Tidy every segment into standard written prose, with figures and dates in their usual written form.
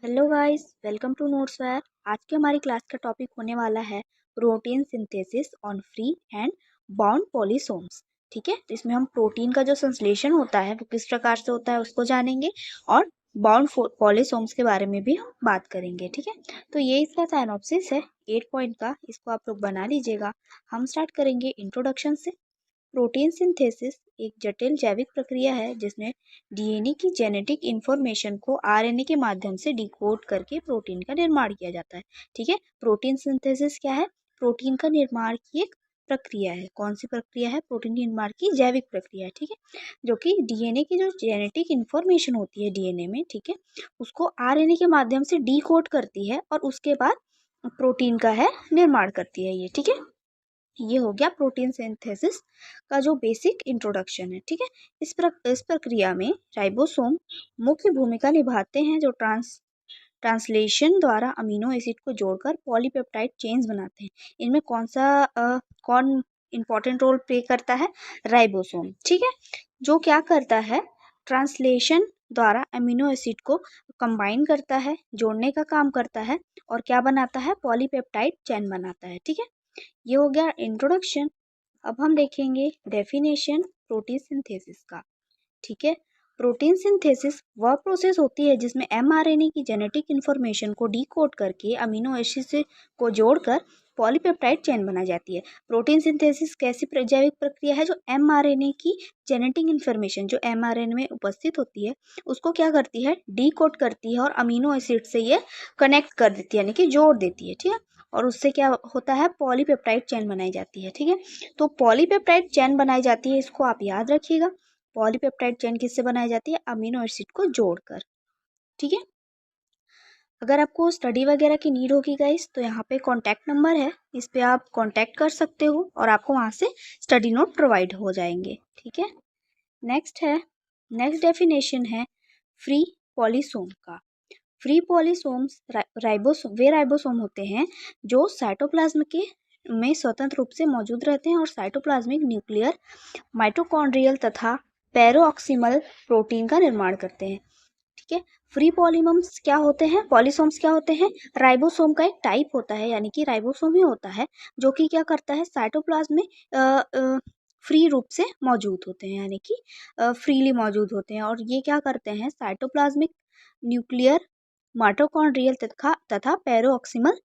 Hello guys, welcome to Notesware. आज की हमारी क्लास का टॉपिक होने वाला है protein synthesis on free and bound polysomes. ठीक है, तो इसमें हम प्रोटीन का जो संश्लेषण होता है वो किस प्रकार से होता है उसको जानेंगे और बाउंड पॉलीसोम्स के बारे में भी हम बात करेंगे। ठीक है, तो ये इसका साइनॉप्सिस है 8 पॉइंट का, इसको आप लोग बना लीजिएगा। हम स्टार्ट करेंगे इंट्रोडक्शन से। प्रोटीन सिंथेसिस एक जटिल जैविक प्रक्रिया है जिसमें डीएनए की जेनेटिक इंफॉर्मेशन को आरएनए के माध्यम से डिकोड करके प्रोटीन का निर्माण किया जाता है। ठीक है, प्रोटीन सिंथेसिस क्या है? प्रोटीन का निर्माण की एक प्रक्रिया है। कौन सी प्रक्रिया है? प्रोटीन निर्माण की जैविक प्रक्रिया है। ठीक है, जो कि डीएनए की जो जेनेटिक इंफॉर्मेशन होती है डीएनए में, ठीक है, उसको आरएनए के माध्यम से डिकोड करती है और उसके बाद प्रोटीन का है निर्माण करती है ये। ठीक है, ये हो गया प्रोटीन सिंथेसिस का जो बेसिक इंट्रोडक्शन है। ठीक है, इस प्रक्रिया में राइबोसोम मुख्य भूमिका निभाते हैं जो ट्रांसलेशन द्वारा अमीनो एसिड को जोड़कर पॉलीपेप्टाइड चेन्स बनाते हैं। इनमें कौन इंपॉर्टेंट रोल प्ले करता है? राइबोसोम। ठीक है, जो क्या करता है, ट्रांसलेशन द्वारा अमीनो एसिड को कंबाइन करता है, जोड़ने का काम करता है और क्या बनाता है? पॉलीपेप्टाइड चेन बनाता है। ठीक है, ये हो गया इंट्रोडक्शन। अब हम देखेंगे डेफिनेशन प्रोटीन सिंथेसिस का। ठीक है, प्रोटीन सिंथेसिस वह प्रोसेस होती है जिसमें एमआरएनए की जेनेटिक इंफॉर्मेशन को डिकोड करके अमीनो एसिड से को जोड़कर पॉलीपेप्टाइड चेन बनाई जाती है। प्रोटीन सिंथेसिस कैसी जैविक प्रक्रिया है? जो एमआरएनए की जेनेटिक इंफॉर्मेशन जो एमआरएनए में उपस्थित होती है उसको क्या करती है? डिकोड करती है और अमीनो एसिड से ये कनेक्ट कर देती है, यानी कि जोड़ देती है। ठीक है, और उससे क्या होता है? पॉलीपेप्टाइड चेन बनाई जाती है। ठीक है, तो पॉलीपेप्टाइड चेन बनाई जाती है, इसको आप याद रखिएगा। पॉलीपेप्टाइड चेन किससे बनाई जाती है? अमीनो एसिड को जोड़कर। ठीक है, अगर आपको स्टडी वगैरह की नीड होगी गाइस तो यहाँ पे कॉन्टैक्ट नंबर है, इस पे आप कॉन्टैक्ट कर सकते हो और आपको वहाँ से स्टडी नोट प्रोवाइड हो जाएंगे। ठीक है, नेक्स्ट डेफिनेशन है फ्री पॉलीसोम का। फ्री पॉलीसोम्स राइबोसोम होते हैं जो साइटोप्लाज्म के में स्वतंत्र रूप से मौजूद रहते हैं और साइटोप्लाज्मिक न्यूक्लियर, माइटोकॉन्ड्रियल तथा पेरोक्सिमल प्रोटीन का निर्माण करते हैं। ठीक है, फ्री पॉलीमम्स क्या होते हैं? पॉलीसोम्स क्या होते हैं? राइबोसोम का एक टाइप होता है, यानी कि राइबोसोम ही होता है जो कि क्या करता है? साइटोप्लाज्म में फ्री रूप से मौजूद होते हैं, यानी कि फ्रीली मौजूद होते हैं और ये क्या करते हैं? साइटोप्लाज्मिक न्यूक्लियर, माइटोकॉन्ड्रियल तथा पेरोक्सिमल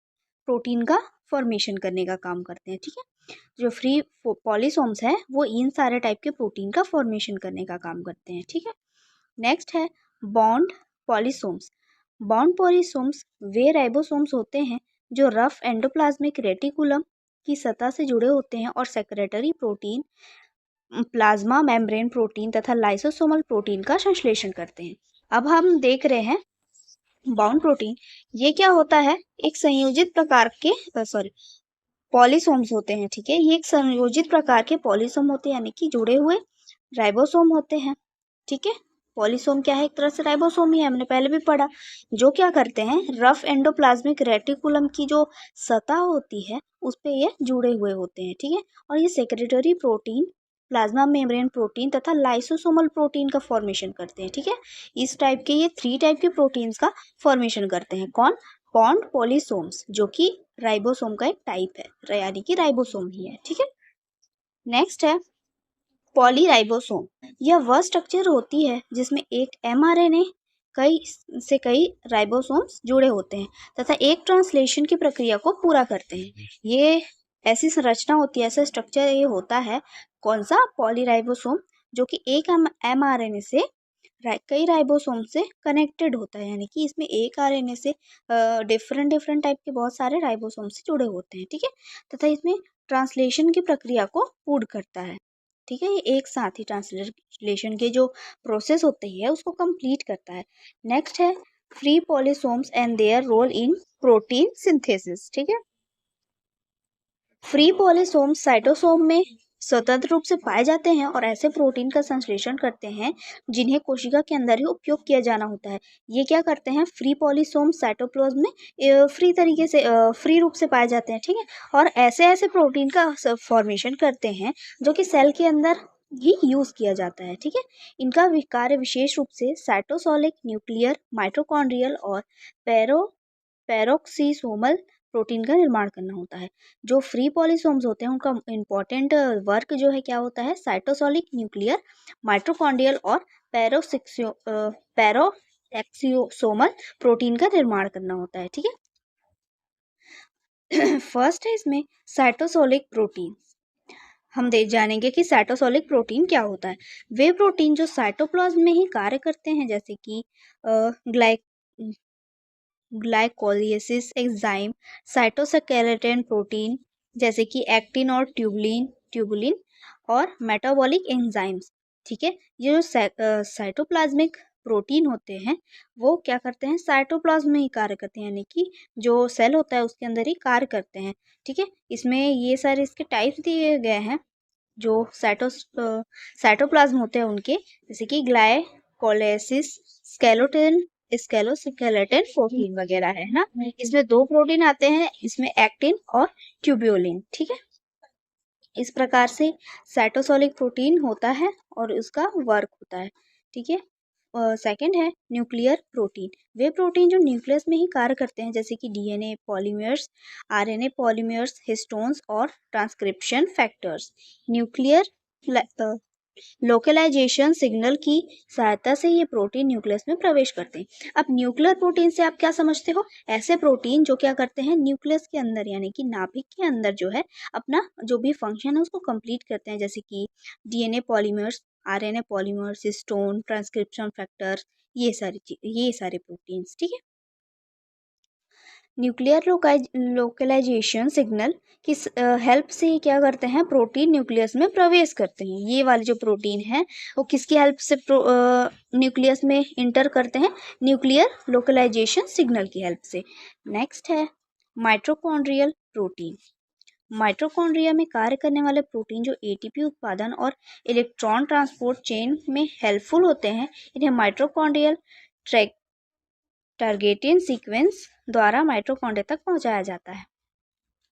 प्रोटीन का फॉर्मेशन करने का काम करते हैं। ठीक है, जो फ्री पॉलीसोम्स है वो इन सारे टाइप के प्रोटीन का फॉर्मेशन करने का काम करते हैं। ठीक है, नेक्स्ट है बॉन्ड पॉलीसोम्स। बॉन्ड पॉलीसोम्स वे राइबोसोम्स होते हैं जो रफ एंडोप्लाज्मिक रेटिकुलम की सतह से जुड़े होते हैं और secretary protein, plasma membrane protein तथा लाइसोसोमल प्रोटीन का संश्लेषण करते हैं। अब हम देख रहे हैं बाउंड प्रोटीन। ये क्या होता है? एक संयोजित प्रकार के पॉलीसोम्स होते हैं। ठीक है, ये एक संयोजित प्रकार के पॉलीसोम होते हैं, यानी कि जुड़े हुए राइबोसोम होते हैं। ठीक है, पॉलीसोम क्या है? एक तरह से राइबोसोम ही है, हमने पहले भी पढ़ा। जो क्या करते हैं? रफ एंडोप्लाज्मिक रेटिकुलम की जो सतह होती है उस पे ये जुड़े हुए होते हैं। ठीक है, और ये secretary protein, plasma membrane protein तथा लाइसोसोमल प्रोटीन का फॉर्मेशन करते हैं। ठीक है, इस टाइप के ये 3 टाइप के प्रोटीन्स का फॉर्मेशन करते हैं। कौन? बॉन्ड पॉलीसोम्स, जो कि राइबोसोम का एक टाइप है, यानी कि राइबोसोम ही है। ठीक है, नेक्स्ट है पॉलीराइबोसोम। यह वह स्ट्रक्चर होती है जिसमें एक एमआरएनए कई राइबोसोम्स जुड़े होते हैं तथा एक ट्रांसलेशन की प्रक्रिया को पूरा करते हैं। ये ऐसी संरचना होती है, ऐसा स्ट्रक्चर ये होता है। कौन सा? पॉलीराइबोसोम, जो कि एक एमआरएनए से कई राइबोसोम से कनेक्टेड होता है, यानी कि इसमें एक आरएनए से डिफरेंट डिफरेंट टाइप के बहुत सारे राइबोसोम से जुड़े होते हैं। ठीक है, तथा इसमें ट्रांसलेशन की प्रक्रिया को पूर्ण करता है। ठीक है, ये एक साथ ही ट्रांसलेशन के जो प्रोसेस होते हैं उसको कंप्लीट करता है। नेक्स्ट है free polysomes and their role in protein synthesis. ठीक है, फ्री पॉलीसोम्स साइटोसोम में स्वतंत्र रूप से पाए जाते हैं और ऐसे प्रोटीन का संश्लेषण करते हैं जिन्हें कोशिका के अंदर ही उपयोग किया जाना होता है। ये क्या करते हैं? फ्री पॉलीसोम्स साइटोप्लाज्म में फ्री तरीके से फ्री रूप से पाए जाते हैं। ठीक है, और ऐसे ऐसे प्रोटीन का फॉर्मेशन करते हैं जो कि सेल के अंदर ही यूज़ किया जाता है। ठीक है, इनका कार्य विशेष रूप से साइटोसोलिक, न्यूक्लियर, माइटोकॉन्ड्रियल और पैरो पैरोक्सीसोमल प्रोटीन का निर्माण करना होता है। जो फ्री पॉलीसोम्स होते हैं उनका इम्पॉर्टेंट वर्क जो है क्या होता है, साइटोसोलिक, न्यूक्लियर, माइटोकॉन्ड्रियल और पैरोक्सीसोमल प्रोटीन का निर्माण करना होता है। ठीक है, फर्स्ट है इसमें साइटोसोलिक प्रोटीन। हम देख जानेंगे कि साइटोसोलिक प्रोटीन क्या होता है। वे प्रोटीन जो साइटोप्लाज्म में ही कार्य करते हैं, जैसे कि ग्लाइक ग्लाइकोलिसिस एंजाइम, साइटोस्केलेटन प्रोटीन जैसे कि एक्टिन और ट्यूबुलिन और मेटाबॉलिक एंजाइम्स। ठीक है, ये जो साइटोप्लाज्मिक प्रोटीन होते हैं वो क्या करते हैं, साइटोप्लाज्म में ही कार्य करते हैं, यानी कि जो सेल होता है उसके अंदर ही कार्य करते हैं। ठीक है, इसमें ये सारे इसके टाइप्स दिए गए हैं जो साइटोप्लाज्म होते हैं उनके, जैसे कि ग्लाइकोलाइसिस, स्केलेटन स्केलोस्केलेटन प्रोटीन वगैरह है ना। इसमें दो प्रोटीन आते हैं, इसमें एक्टिन और ट्यूब्यूलिन। ठीक है, इस प्रकार से साइटोसोलिक प्रोटीन होता है और उसका वर्क होता है। ठीक है, सेकंड है न्यूक्लियर प्रोटीन। वे प्रोटीन जो न्यूक्लियस में ही कार्य करते हैं, जैसे कि DNA polymers, RNA polymers, histones और transcription factors. Nuclear localization signal की सहायता से ये प्रोटीन न्यूक्लियस में प्रवेश करते हैं। अब न्यूक्लियर प्रोटीन से आप क्या समझते हो, ऐसे प्रोटीन जो क्या करते हैं न्यूक्लियस के अंदर यानी कि नाभिक के अंदर जो है अपना जो भी फंक्शन है उसको कंप्लीट करते हैं, जैसे कि DNA polymers, RNA polymers, histone, transcription factor, ये सारे प्रोटीन्स। ठीक है, न्यूक्लियर लोकलाइजेशन सिग्नल की हेल्प से क्या करते हैं, प्रोटीन न्यूक्लियस में प्रवेश करते हैं। ये वाले जो प्रोटीन है वो किसकी हेल्प से न्यूक्लियस में इंटर करते हैं, न्यूक्लियर लोकलाइजेशन सिग्नल की हेल्प से। नेक्स्ट है माइटोकॉन्ड्रियल प्रोटीन। माइटोकॉन्ड्रिया में कार्य करने वाले प्रोटीन जो एटीपी उत्पादन और इलेक्ट्रॉन ट्रांसपोर्ट चेन में हेल्पफुल होते हैं, इन्हें माइटोकॉन्ड्रियल टारगेटिंग सीक्वेंस द्वारा माइटोकॉन्ड्रिया तक पहुंचाया जाता है।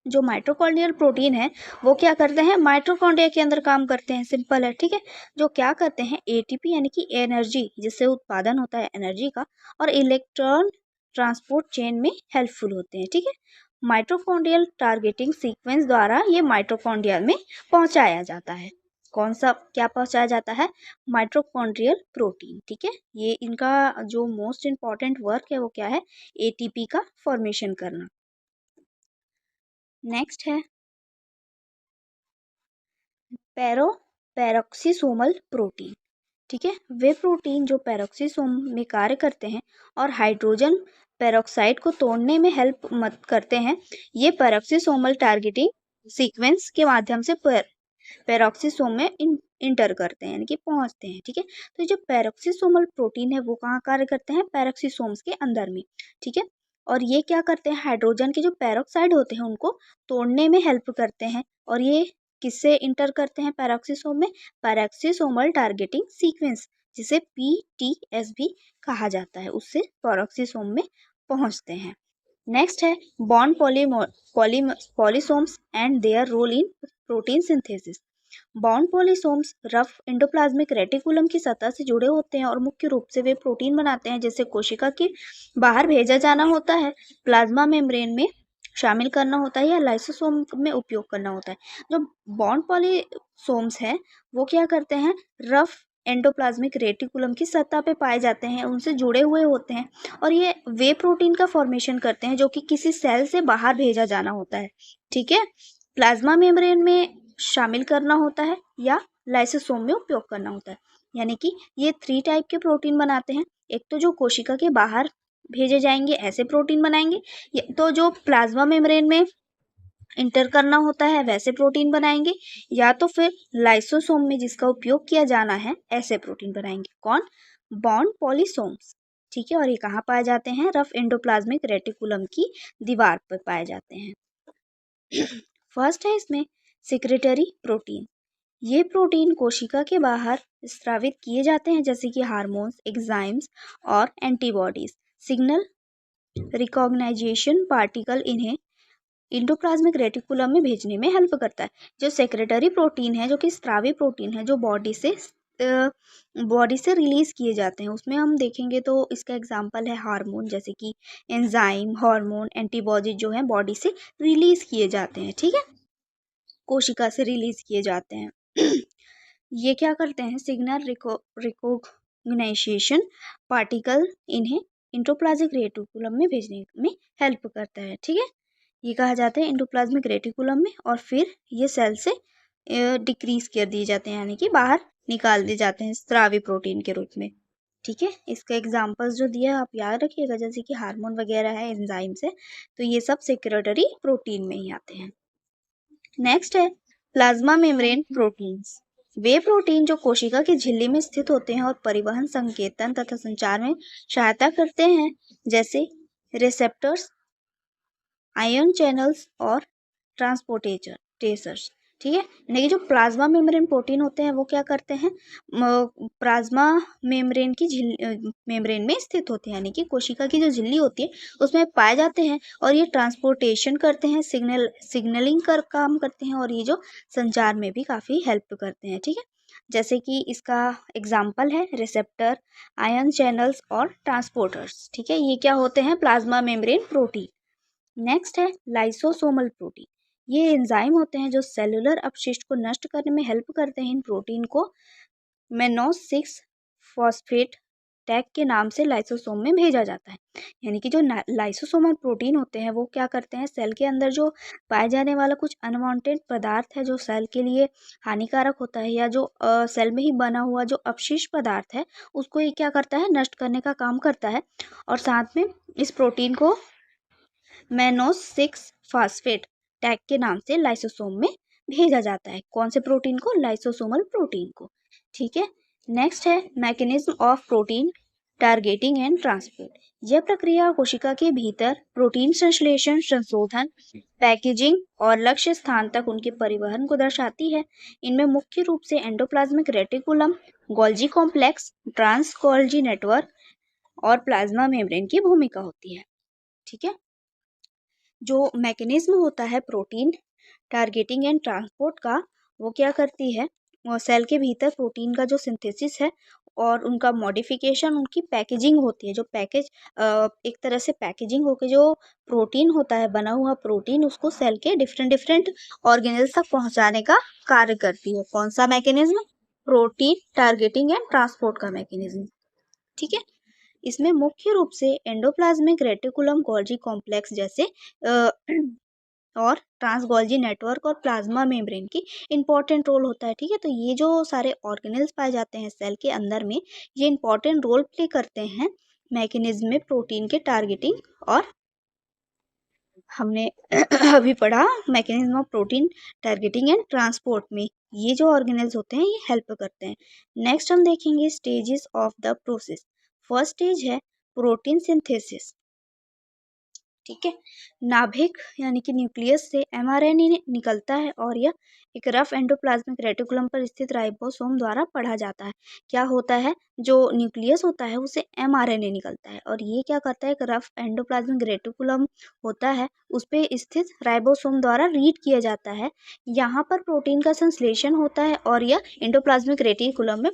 जो माइटोकॉन्ड्रियल प्रोटीन है वो क्या करते हैं, माइटोकॉन्ड्रिया के अंदर काम करते हैं, सिंपल है। ठीक है, जो क्या करते हैं एटीपी यानी कि एनर्जी जिससे उत्पादन होता है एनर्जी का, और इलेक्ट्रॉन ट्रांसपोर्ट चेन में हेल्पफुल होते हैं। ठीक है, माइटोकॉन्ड्रियल टारगेटिंग सीक्वेंस द्वारा ये माइटोकॉन्ड्रिया में पहुंचाया जाता है। कौन सा क्या पहुंचाया जाता है, माइटोकॉन्ड्रियल प्रोटीन। ठीक है, ये इनका जो मोस्ट इंपॉर्टेंट वर्क है वो क्या है, एटीपी का फॉर्मेशन करना। नेक्स्ट है पैरोक्सीसोमल प्रोटीन। ठीक है, वे प्रोटीन जो पैरोक्सीसोम में कार्य करते हैं और हाइड्रोजन पेरोक्साइड को तोड़ने में हेल्प मत करते हैं। ये पैरोक्सीसोमल टारगेटिंग सीक्वेंस के माध्यम से पैरोक्सीसोम में इंटर करते हैं, यानी कि पहुंचते हैं। ठीक है, तो जो पैरोक्सीसोमल प्रोटीन है वो कहाँ कार्य करते हैं, पैरोक्सीसोम्स के अंदर में। ठीक है, और ये क्या करते हैं, हाइड्रोजन के जो पेरोक्साइड होते हैं उनको तोड़ने में हेल्प करते हैं। और ये किससे इंटर करते हैं पैरोक्सीसोम में, पैरोक्सीसोमल टारगेटिंग सीक्वेंस जिसे पीटीएस भी कहा जाता है, उससे पैरोक्सीसोम में पहुंचते हैं। नेक्स्ट है bond polysomes and their role in protein synthesis. Bound polysomes rough endoplasmic reticulum की सतह से जुड़े होते हैं और मुख्य रूप से वे प्रोटीन बनाते हैं जिसे कोशिका के बाहर भेजा जाना होता है, प्लाज्मा मेम्ब्रेन में शामिल करना होता है या लाइसोसोम में उपयोग करना होता है। जो बॉन्ड पॉलीसोम्स हैं वो क्या करते हैं, रफ एंडोप्लाज्मिक रेटिकुलम की सतह पे पाए जाते हैं, उनसे जुड़े हुए होते हैं और ये वे प्रोटीन का फॉर्मेशन करते हैं जो कि किसी सेल से बाहर भेजा जाना होता है। ठीक है, प्लाज्मा मेम्ब्रेन में शामिल करना होता है या लाइसोसोम में उपयोग करना होता है। यानी कि ये 3 टाइप के प्रोटीन बनाते हैं। एक तो जो कोशिका के बाहर भेजे जाएंगे ऐसे प्रोटीन बनाएंगे, तो जो प्लाज्मा मेम्ब्रेन में इंटर करना होता है वैसे प्रोटीन बनाएंगे, या तो फिर लाइसोसोम में जिसका उपयोग किया जाना है ऐसे प्रोटीन बनाएंगे। कौन, बॉन्ड पॉलीसोम्स। ठीक है, और ये कहाँ पाए जाते हैं, रफ एंडोप्लाज्मिक रेटिकुलम की दीवार पर पाए जाते हैं। फर्स्ट है इसमें सेक्रेटरी प्रोटीन। ये प्रोटीन कोशिका के बाहर स्रावित किए जाते हैं, जैसे कि हार्मोन्स, एंजाइम्स और एंटीबॉडीज। सिग्नल रिकॉग्नाइजेशन पार्टिकल इन्हें इंडोप्लाज्मिक रेटिकुलम में भेजने में हेल्प करता है। जो सेक्रेटरी प्रोटीन है, जो कि स्रावी प्रोटीन है, जो बॉडी से रिलीज किए जाते हैं, उसमें हम देखेंगे तो इसका एग्जांपल है हार्मोन, जैसे कि एंजाइम, हार्मोन, एंटीबॉडी जो है बॉडी से रिलीज किए जाते हैं, ठीक है, कोशिका से रिलीज किए जाते हैं। ये क्या करते हैं, सिग्नल रिकॉग्नाइजेशन पार्टिकल इन्हें इंडोप्लाज्मिक रेटिकुलम में भेजने में हेल्प करता है, ठीक है। ये कहा जाता है इंडोप्लाज्मिक रेटिकुलम में, और फिर ये सेल से डिक्रीज कर दिए जाते हैं, यानी कि बाहर निकाल दिए जाते हैं स्रावी प्रोटीन के रूप में, ठीक है। इसका एग्जांपल्स जो दिया है आप याद रखिएगा, जैसे कि हार्मोन वगैरह है, एंजाइम्स है, तो ये सब सेक्रेटरी प्रोटीन में ही आते हैं। नेक्स्ट है प्लाज्मा मेम्ब्रेन प्रोटीन्स। वे प्रोटीन जो कोशिका की झिल्ली में स्थित होते हैं और परिवहन, संकेतन तथा संचार में सहायता करते हैं, जैसे रिसेप्टर्स, आयन चैनल्स और ट्रांसपोर्टेटर्स, ठीक है। यानी कि जो प्लाज्मा मेम्ब्रेन प्रोटीन होते हैं वो क्या करते हैं, प्लाज्मा मेम्ब्रेन की मेम्ब्रेन में स्थित होते हैं, यानी कि कोशिका की जो झिल्ली होती है उसमें पाए जाते हैं, और ये ट्रांसपोर्टेशन करते हैं, सिग्नलिंग कर काम करते हैं, और ये जो संचार में भी काफ़ी हेल्प करते हैं, ठीक है। जैसे कि इसका एग्जाम्पल है रिसेप्टर, आयन चैनल्स और ट्रांसपोर्टर्स, ठीक है। ये क्या होते हैं, प्लाज्मा मेम्ब्रेन प्रोटीन। नेक्स्ट है लाइसोसोमल प्रोटीन। ये एंजाइम होते हैं जो सेलुलर अपशिष्ट को नष्ट करने में हेल्प करते हैं। इन प्रोटीन को मेनोस 6 फॉस्फेट टैग के नाम से लाइसोसोम में भेजा जाता है। यानी कि जो लाइसोसोमल प्रोटीन होते हैं वो क्या करते हैं, सेल के अंदर जो पाए जाने वाला कुछ अनवांटेड पदार्थ है जो सेल के लिए हानिकारक होता है, या जो सेल में ही बना हुआ जो अपशिष्ट पदार्थ है उसको ये क्या करता है, नष्ट करने का काम करता है। और साथ में इस प्रोटीन को मेनोस 6 फास्फेट टैग के नाम से लाइसोसोम में भेजा जाता है। कौन से प्रोटीन को, लाइसोसोमल प्रोटीन को, ठीक है। नेक्स्ट है mechanism of protein targeting and transport. यह प्रक्रिया कोशिका के भीतर प्रोटीन संश्लेषण, संशोधन, पैकेजिंग और लक्ष्य स्थान तक उनके परिवहन को दर्शाती है। इनमें मुख्य रूप से endoplasmic reticulum, Golgi complex, trans Golgi network और प्लाज्मा मेम्ब्रेन की भूमिका होती है, ठीक है। जो मैकेनिज्म होता है प्रोटीन टारगेटिंग एंड ट्रांसपोर्ट का, वो क्या करती है, सेल के भीतर प्रोटीन का जो सिंथेसिस है और उनका मॉडिफिकेशन, उनकी पैकेजिंग होती है। जो पैकेज एक तरह से पैकेजिंग होकर जो प्रोटीन होता है, बना हुआ प्रोटीन, उसको सेल के डिफरेंट डिफरेंट ऑर्गेनेल्स तक पहुंचाने का कार्य करती है। कौन सा mechanism, protein targeting and transport का मैकेनिज्म, ठीक है। इसमें मुख्य रूप से एंडोप्लाज्मिक रेटिकुलम, गोल्जी कॉम्प्लेक्स जैसे और ट्रांस गोल्जी नेटवर्क और प्लाज्मा मेम्ब्रेन की इंपॉर्टेंट रोल होता है, ठीक है। तो ये जो सारे ऑर्गेनेल्स पाए जाते हैं सेल के अंदर में, ये इंपॉर्टेंट रोल प्ले करते हैं मैकेनिज्म में प्रोटीन के टारगेटिंग, और हमने अभी पढ़ा mechanism of protein targeting and transport में ये जो ऑर्गेनेल्स होते हैं ये हेल्प करते हैं। नेक्स्ट हम देखेंगे stages of the process. First stage है प्रोटीन सिंथेसिस, ठीक है। नाभिक यानी कि न्यूक्लियस से एमआरएनए निकलता है, और यह एक रफ एंडोप्लाज्मिक रेटिकुलम पर स्थित राइबोसोम द्वारा पढ़ा जाता है। क्या होता है, जो न्यूक्लियस होता है उसे एमआरएनए निकलता है, और ये क्या करता है, एक रफ एंडोप्लाज्मिक रेटिकुलम होता है उस पे स्थित राइबोसोम द्वारा रीड किया जाता है। यहाँ पर प्रोटीन का संश्लेषण होता है और यह एंडोप्लाज्मिक रेटिकुलम में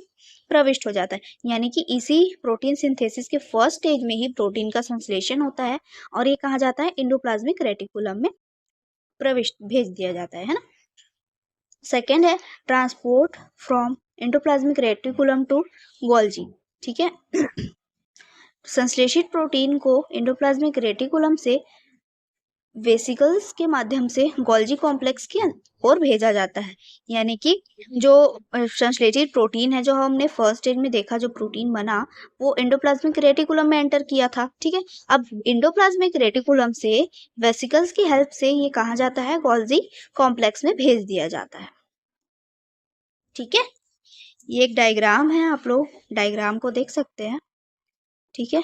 प्रविष्ट हो जाता है। यानी कि इसी प्रोटीन सिंथेसिस के फर्स्ट स्टेज में ही प्रोटीन का संश्लेषण होता है, और ये कहा जाता है एंडोप्लाज्मिक रेटिकुलम में प्रविष्ट भेज दिया जाता है ना। सेकेंड है transport from endoplasmic reticulum to Golgi, ठीक है। संश्लेषित प्रोटीन को एंडोप्लाज्मिक रेटिकुलम से वेसिकल्स के माध्यम से गोल्जी कॉम्प्लेक्स की ओर भेजा जाता है। यानी कि जो संश्लेषित प्रोटीन है, जो हमने फर्स्ट स्टेज में देखा जो प्रोटीन बना, वो एंडोप्लाज्मिक रेटिकुलम में एंटर किया था, ठीक है। अब एंडोप्लाज्मिक रेटिकुलम से वेसिकल्स की हेल्प से ये कहा जाता है गोल्जी कॉम्प्लेक्स में भेज दिया जाता है, ठीक है। ये एक डायग्राम है, आप लोग डायग्राम को देख सकते हैं, ठीक है।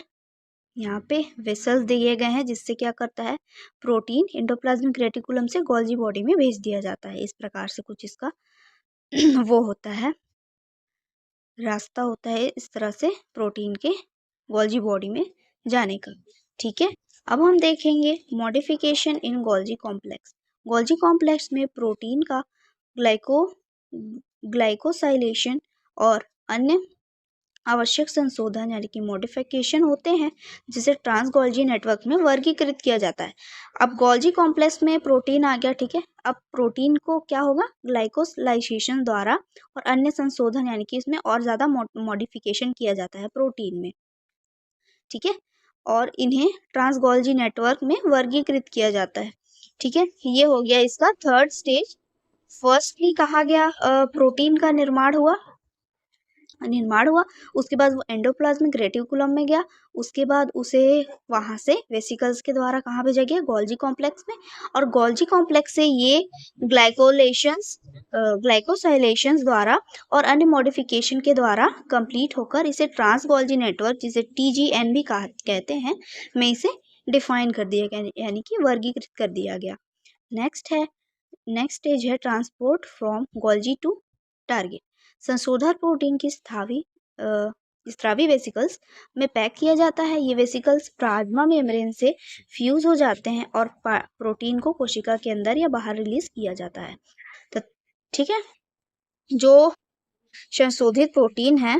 यहाँ पे वेसल्स दिए गए हैं जिससे क्या करता है, प्रोटीन एंडोप्लाज्मिक रेटिकुलम से गोल्जी बॉडी में भेज दिया जाता है। इस प्रकार से कुछ इसका वो होता है, रास्ता होता है इस तरह से प्रोटीन के गोल्जी बॉडी में जाने का, ठीक है। अब हम देखेंगे modification in Golgi complex. Golgi complex में प्रोटीन का ग्लाइकोसाइलेशन और अन्य आवश्यक संशोधन यानी कि मॉडिफिकेशन होते हैं, जिसे ट्रांस गोल्जी नेटवर्क में वर्गीकृत किया जाता है। अब गोल्जी कॉम्प्लेक्स में प्रोटीन आ गया, ठीक है। अब प्रोटीन को क्या होगा, ग्लाइकोलाइजेशन द्वारा और अन्य संशोधन यानी कि इसमें और ज़्यादा मॉडिफिकेशन किया जाता है प्रोटीन में, ठीक है, और इन्हें ट्रांस गोल्जी नेटवर्क में वर्गीकृत किया जाता है, ठीक है। ये हो गया इसका थर्ड स्टेज। फर्स्टली कहा गया प्रोटीन का निर्माण हुआ, उसके बाद वो एंडोप्लाज्मिक रेटिकुलम में गया, उसके बाद उसे वहां से वेसिकल्स के द्वारा कहाँ भेजा गया, गोल्जी कॉम्प्लेक्स में, और गोल्जी कॉम्प्लेक्स से ये ग्लाइकोसाइलेशंस द्वारा और अन्य मॉडिफिकेशन के द्वारा कंप्लीट होकर इसे ट्रांस गोल्जी नेटवर्क, जिसे TGN भी कहते हैं, में इसे डिफाइन कर दिया गया, यानी कि वर्गीकृत कर दिया गया। नेक्स्ट स्टेज है transport from Golgi to target. संशोधन प्रोटीन की स्रावी वेसिकल्स में पैक किया जाता है। ये वेसिकल्स प्लाज्मा मेम्ब्रेन से फ्यूज हो जाते हैं और प्रोटीन को कोशिका के अंदर या बाहर रिलीज किया जाता है। तो ठीक है, जो संशोधित प्रोटीन है,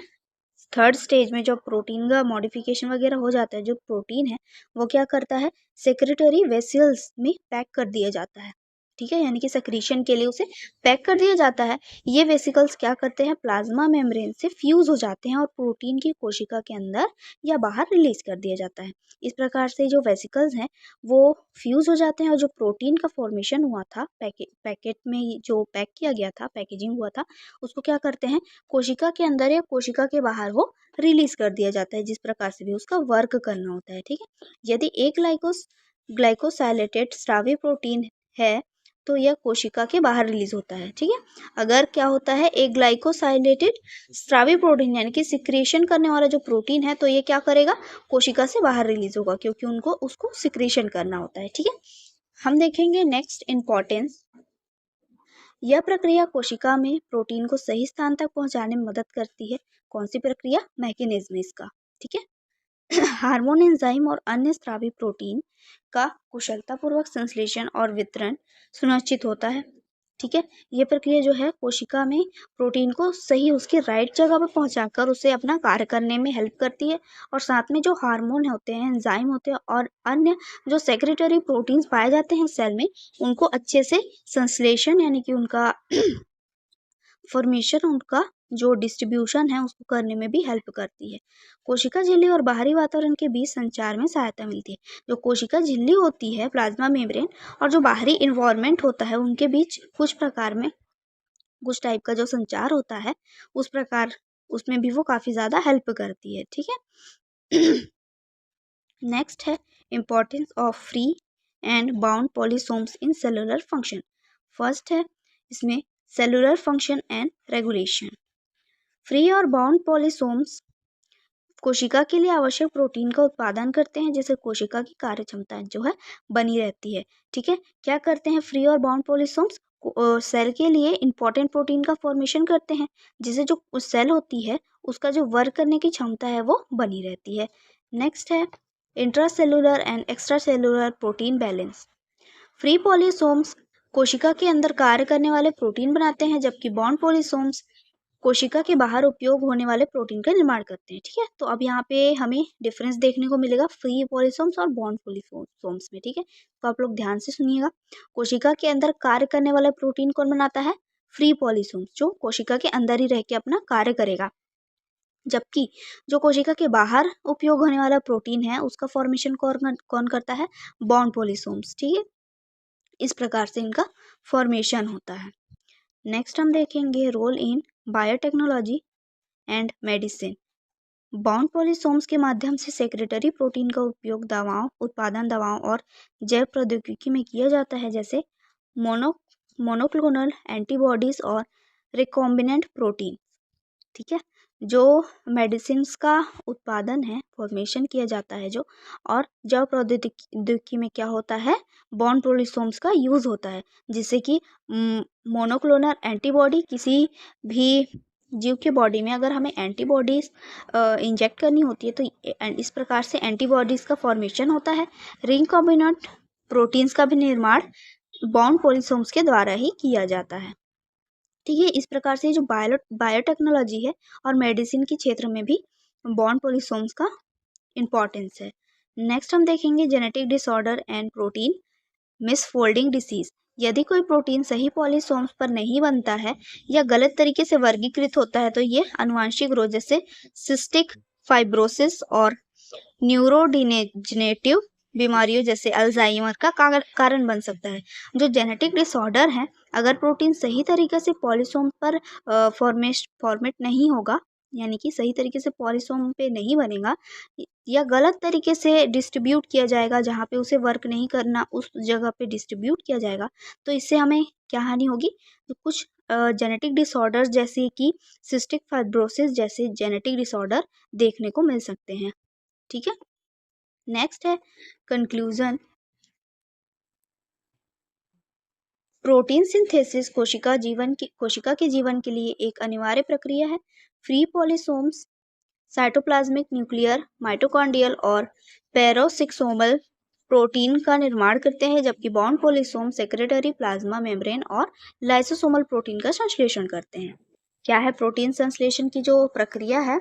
थर्ड स्टेज में जो प्रोटीन का मॉडिफिकेशन वगैरह हो जाता है, जो प्रोटीन है वो क्या करता है, सेक्रेटरी वेसल्स में पैक कर दिया जाता है, ठीक है, यानी कि सेक्रीशन के लिए उसे पैक कर दिया जाता है। ये वेसिकल्स क्या करते हैं, प्लाज्मा मेम्ब्रेन से फ्यूज हो जाते हैं और प्रोटीन की कोशिका के अंदर या बाहर रिलीज कर दिया जाता है। इस प्रकार से जो वेसिकल्स हैं वो फ्यूज हो जाते हैं और जो प्रोटीन का फॉर्मेशन हुआ था पैकेट में जो पैक किया गया था, पैकेजिंग हुआ था, उसको क्या करते हैं, कोशिका के अंदर या कोशिका के बाहर वो रिलीज कर दिया जाता है, जिस प्रकार से भी उसका वर्क करना होता है, ठीक है। यदि एक ग्लाइकोसाइलेटेड स्रावी प्रोटीन है तो यह कोशिका के बाहर रिलीज होता है, ठीक है। अगर क्या होता है, एक ग्लाइकोसाइलेटेड स्रावी प्रोटीन यानी कि सिक्रेशन करने वाला जो प्रोटीन है, तो ये क्या करेगा, कोशिका से बाहर रिलीज होगा, क्योंकि उसको सिक्रेशन करना होता है, ठीक है। हम देखेंगे नेक्स्ट इंपॉर्टेंस। यह प्रक्रिया कोशिका में प्रोटीन को सही स्थान तक पहुंचाने में मदद करती है। कौन सी प्रक्रिया, मैकेनिज्म इसका, ठीक है। हार्मोन, एंजाइम और अन्य स्रावी प्रोटीन का कुशलतापूर्वक संश्लेषण और वितरण सुनिश्चित होता है, ठीक है। ये प्रक्रिया जो है कोशिका में प्रोटीन को सही उसके राइट जगह पर पहुंचाकर उसे अपना कार्य करने में हेल्प करती है, और साथ में जो हार्मोन होते हैं, एंजाइम होते हैं और अन्य जो सेक्रेटरी प्रोटीन्स पाए जाते हैं सेल में, उनको अच्छे से संश्लेषण यानी कि उनका फॉर्मेशन, उनका जो डिस्ट्रीब्यूशन है उसको करने में भी हेल्प करती है। कोशिका झिल्ली और बाहरी वातावरण के बीच संचार में सहायता मिलती है। जो कोशिका झिल्ली होती है, प्लाज्मा मेम्ब्रेन, और जो बाहरी इन्वायरमेंट होता है, उनके बीच कुछ टाइप का जो संचार होता है, उस प्रकार उसमें भी वो काफ़ी ज़्यादा हेल्प करती है, ठीक है। नेक्स्ट है importance of free and bound polysomes in cellular function. First है इसमें cellular function and regulation. Free और बाउंड पॉलीसोम्स कोशिका के लिए आवश्यक प्रोटीन का उत्पादन करते हैं, जिससे कोशिका की कार्य क्षमता जो है बनी रहती है, ठीक है। क्या करते हैं फ्री और बाउंड पॉलीसोम्स, सेल के लिए इंपॉर्टेंट प्रोटीन का फॉर्मेशन करते हैं, जिससे जो सेल होती है उसका जो वर्क करने की क्षमता है वो बनी रहती है। नेक्स्ट है intracellular and extracellular protein balance. Free polysomes कोशिका के अंदर कार्य करने वाले प्रोटीन बनाते हैं, जबकि बाउंड पॉलीसोम्स कोशिका के बाहर उपयोग होने वाले प्रोटीन का निर्माण करते हैं, ठीक है। तो अब यहाँ पे हमें डिफरेंस देखने को मिलेगा फ्री पॉलीसोम्स और बॉन्ड पॉलीसोम्स में, ठीक है। तो आप लोग ध्यान से सुनिएगा। कोशिका के अंदर कार्य करने वाला प्रोटीन कौन बनाता है, फ्री पॉलीसोम्स, जो कोशिका के अंदर ही रह के अपना कार्य करेगा, जबकि जो कोशिका के बाहर उपयोग होने वाला प्रोटीन है उसका फॉर्मेशन कौन करता है, बॉन्ड पॉलीसोम्स, ठीक है। इस प्रकार से इनका फॉर्मेशन होता है। नेक्स्ट हम देखेंगे role in biotechnology and medicine. Bound polysomes के माध्यम से सेक्रेटरी प्रोटीन का उपयोग दवाओं और जैव प्रौद्योगिकी में किया जाता है, जैसे मोनोक्लोनल एंटीबॉडीज और रिकॉम्बिनेंट प्रोटीन, ठीक है। जो मेडिसिन का उत्पादन है, फॉर्मेशन किया जाता है जो, और जैव प्रौद्योगिकी में क्या होता है, बॉन्ड पॉलीसोम्स का यूज होता है, जिससे कि मोनोक्लोनल एंटीबॉडी किसी भी जीव के बॉडी में अगर हमें एंटीबॉडीज इंजेक्ट करनी होती है तो इस प्रकार से एंटीबॉडीज़ का फॉर्मेशन होता है। रिकॉम्बिनेंट प्रोटीन्स का भी निर्माण बाउंड पॉलीसोम्स के द्वारा ही किया जाता है। ठीक है, इस प्रकार से जो बायोटेक्नोलॉजी है और मेडिसिन के क्षेत्र में भी बाउंड पॉलीसोम्स का इम्पोर्टेंस है। नेक्स्ट हम देखेंगे genetic disorder and protein misfolding disease. यदि कोई प्रोटीन सही पॉलीसोम्स पर नहीं बनता है या गलत तरीके से वर्गीकृत होता है तो ये आनुवंशिक रोग जैसे सिस्टिक फाइब्रोसिस और न्यूरोडिजेनेटिव बीमारियों जैसे अल्जाइमर का कारण बन सकता है। जो जेनेटिक डिसऑर्डर है, अगर प्रोटीन सही तरीके से पॉलीसोम पर फॉर्मेट नहीं होगा, यानी कि सही तरीके से पॉलीसोम पे नहीं बनेगा या गलत तरीके से डिस्ट्रीब्यूट किया जाएगा, जहाँ पे उसे वर्क नहीं करना उस जगह पे डिस्ट्रीब्यूट किया जाएगा, तो इससे हमें क्या हानि होगी? तो कुछ जेनेटिक डिसऑर्डर जैसे कि सिस्टिक फाइब्रोसिस जैसे जेनेटिक डिसऑर्डर देखने को मिल सकते हैं। ठीक है, नेक्स्ट है कंक्लूजन। प्रोटीन सिंथेसिस कोशिका के जीवन के लिए एक अनिवार्य प्रक्रिया है। फ्री पॉलीसोम्स साइटोप्लाज्मिक न्यूक्लियर माइटोकॉन्ड्रियल और पेरोक्सिसोमल प्रोटीन का निर्माण करते हैं, जबकि bound polysome secretary plasma membrane और लाइसोसोमल प्रोटीन का संश्लेषण करते हैं। क्या है प्रोटीन संश्लेषण की जो प्रक्रिया है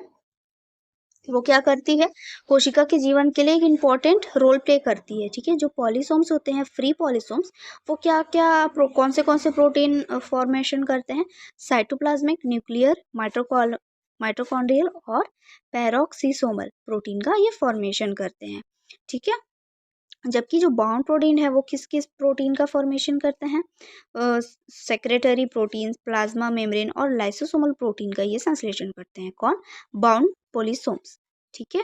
वो क्या करती है? कोशिका के जीवन के लिए एक इम्पॉर्टेंट रोल प्ले करती है। ठीक है, जो पॉलीसोम्स होते हैं फ्री पॉलीसोम्स, वो क्या क्या कौन से प्रोटीन फॉर्मेशन करते हैं? साइटोप्लाज्मिक न्यूक्लियर माइटोकॉन्ड्रियल और पेरोक्सिसोमल प्रोटीन का ये फॉर्मेशन करते हैं। ठीक है, जबकि जो बाउंड प्रोटीन है वो किस किस प्रोटीन का फॉर्मेशन करते हैं? सेक्रेटरी प्रोटीन, प्लाज्मा मेम्ब्रेन और लाइसोसोमल प्रोटीन का ये संश्लेषण करते हैं। कौन? Bound polysomes. ठीक है,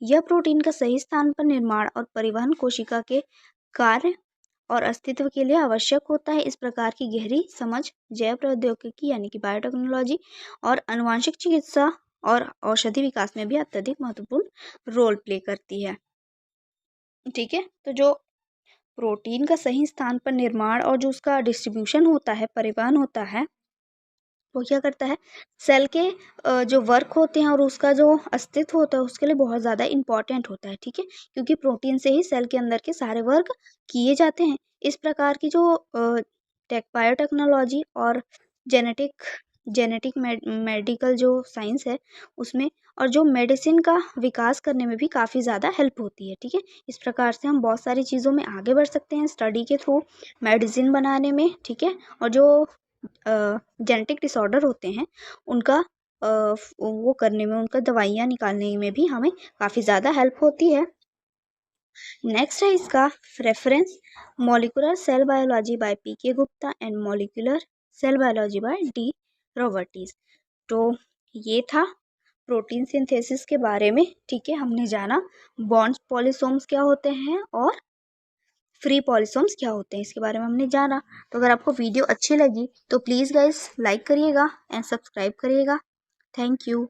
यह प्रोटीन का सही स्थान पर निर्माण और परिवहन कोशिका के कार्य और अस्तित्व के लिए आवश्यक होता है। इस प्रकार की गहरी समझ जैव प्रौद्योगिकी यानी कि बायोटेक्नोलॉजी और आनुवंशिक चिकित्सा और औषधि विकास में भी अत्यधिक महत्वपूर्ण रोल प्ले करती है। ठीक है, तो जो प्रोटीन का सही स्थान पर निर्माण और जो उसका डिस्ट्रीब्यूशन होता है, परिवहन होता है, वो क्या करता है? सेल के जो वर्क होते हैं और उसका जो अस्तित्व होता है उसके लिए बहुत ज़्यादा इम्पॉर्टेंट होता है। ठीक है, क्योंकि प्रोटीन से ही सेल के अंदर के सारे वर्क किए जाते हैं। इस प्रकार की जो बायोटेक्नोलॉजी और जेनेटिक जेनेटिक मेडिकल जो साइंस है उसमें और जो मेडिसिन का विकास करने में भी काफ़ी ज़्यादा हेल्प होती है। ठीक है, इस प्रकार से हम बहुत सारी चीज़ों में आगे बढ़ सकते हैं स्टडी के थ्रू, मेडिसिन बनाने में। ठीक है, और जो जेनेटिक डिसऑर्डर होते हैं उनका वो करने में, उनका दवाइयाँ निकालने में भी हमें काफ़ी ज़्यादा हेल्प होती है। नेक्स्ट है इसका reference molecular cell biology by PK Gupta and molecular cell biology by D Robertis. तो ये था प्रोटीन सिंथेसिस के बारे में। ठीक है, हमने जाना बॉन्ड पॉलीसोम्स क्या होते हैं और फ्री पॉलीसोम्स क्या होते हैं, इसके बारे में हमने जाना। तो अगर आपको वीडियो अच्छी लगी तो प्लीज़ गाइस लाइक करिएगा एंड सब्सक्राइब करिएगा। Thank you.